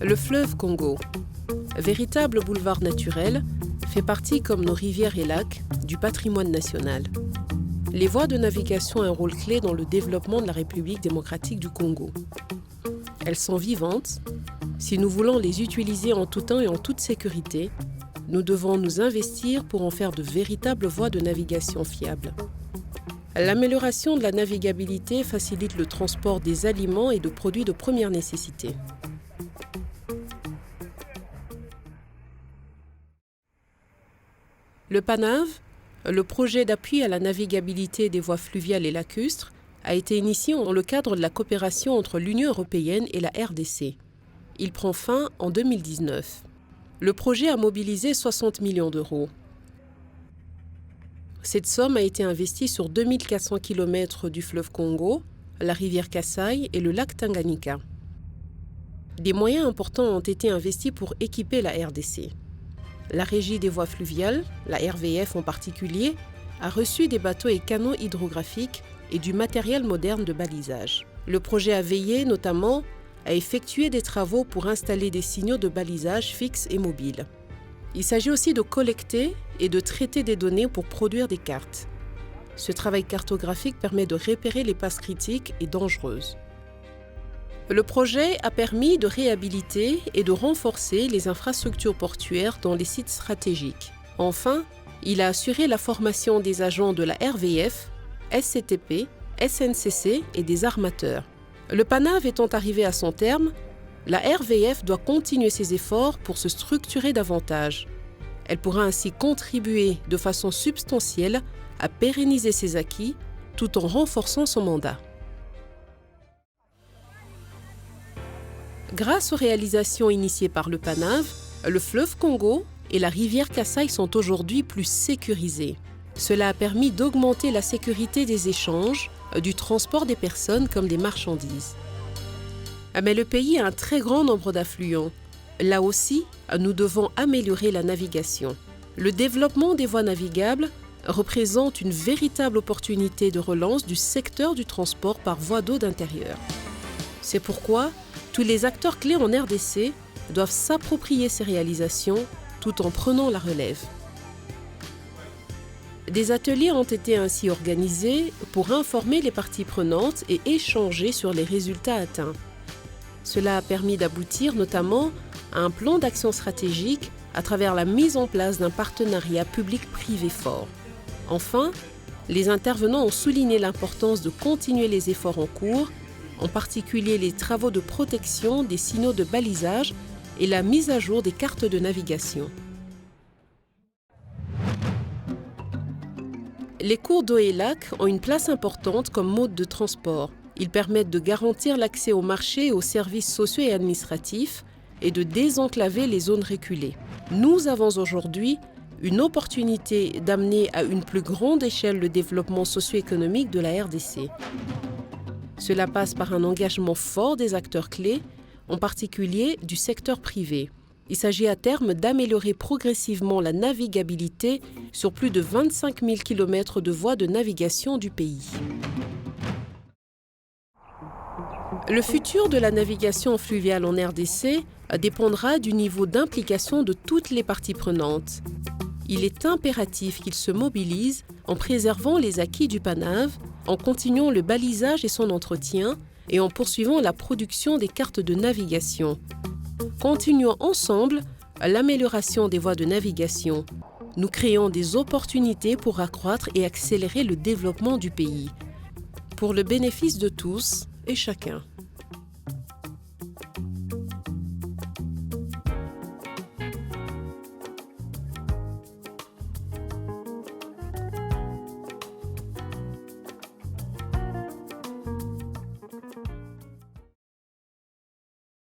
Le fleuve Congo, véritable boulevard naturel, fait partie, comme nos rivières et lacs, du patrimoine national. Les voies de navigation ont un rôle clé dans le développement de la République démocratique du Congo. Elles sont vivantes. Si nous voulons les utiliser en tout temps et en toute sécurité, nous devons nous investir pour en faire de véritables voies de navigation fiables. L'amélioration de la navigabilité facilite le transport des aliments et de produits de première nécessité. Le PANAV, le projet d'appui à la navigabilité des voies fluviales et lacustres, a été initié dans le cadre de la coopération entre l'Union européenne et la RDC. Il prend fin en 2019. Le projet a mobilisé 60 millions d'euros. Cette somme a été investie sur 2400 km du fleuve Congo, la rivière Kasaï et le lac Tanganyika. Des moyens importants ont été investis pour équiper la RDC. La Régie des voies fluviales, la RVF en particulier, a reçu des bateaux et canaux hydrographiques et du matériel moderne de balisage. Le projet a veillé notamment à effectuer des travaux pour installer des signaux de balisage fixes et mobiles. Il s'agit aussi de collecter et de traiter des données pour produire des cartes. Ce travail cartographique permet de repérer les passes critiques et dangereuses. Le projet a permis de réhabiliter et de renforcer les infrastructures portuaires dans les sites stratégiques. Enfin, il a assuré la formation des agents de la RVF, SCTP, SNCC et des armateurs. Le PANAV étant arrivé à son terme, la RVF doit continuer ses efforts pour se structurer davantage. Elle pourra ainsi contribuer de façon substantielle à pérenniser ses acquis tout en renforçant son mandat. Grâce aux réalisations initiées par le PANAV, le fleuve Congo et la rivière Kasaï sont aujourd'hui plus sécurisés. Cela a permis d'augmenter la sécurité des échanges, du transport des personnes comme des marchandises. Mais le pays a un très grand nombre d'affluents. Là aussi, nous devons améliorer la navigation. Le développement des voies navigables représente une véritable opportunité de relance du secteur du transport par voie d'eau d'intérieur. C'est pourquoi tous les acteurs clés en RDC doivent s'approprier ces réalisations tout en prenant la relève. Des ateliers ont été ainsi organisés pour informer les parties prenantes et échanger sur les résultats atteints. Cela a permis d'aboutir notamment à un plan d'action stratégique à travers la mise en place d'un partenariat public-privé fort. Enfin, les intervenants ont souligné l'importance de continuer les efforts en cours, en particulier les travaux de protection des signaux de balisage et la mise à jour des cartes de navigation. Les cours d'eau et lacs ont une place importante comme mode de transport. Ils permettent de garantir l'accès aux marchés et aux services sociaux et administratifs et de désenclaver les zones reculées. Nous avons aujourd'hui une opportunité d'amener à une plus grande échelle le développement socio-économique de la RDC. Cela passe par un engagement fort des acteurs clés, en particulier du secteur privé. Il s'agit à terme d'améliorer progressivement la navigabilité sur plus de 25 000 km de voies de navigation du pays. Le futur de la navigation fluviale en RDC dépendra du niveau d'implication de toutes les parties prenantes. Il est impératif qu'ils se mobilisent en préservant les acquis du PANAV, en continuant le balisage et son entretien et en poursuivant la production des cartes de navigation. Continuons ensemble l'amélioration des voies de navigation. Nous créons des opportunités pour accroître et accélérer le développement du pays, pour le bénéfice de tous et chacun.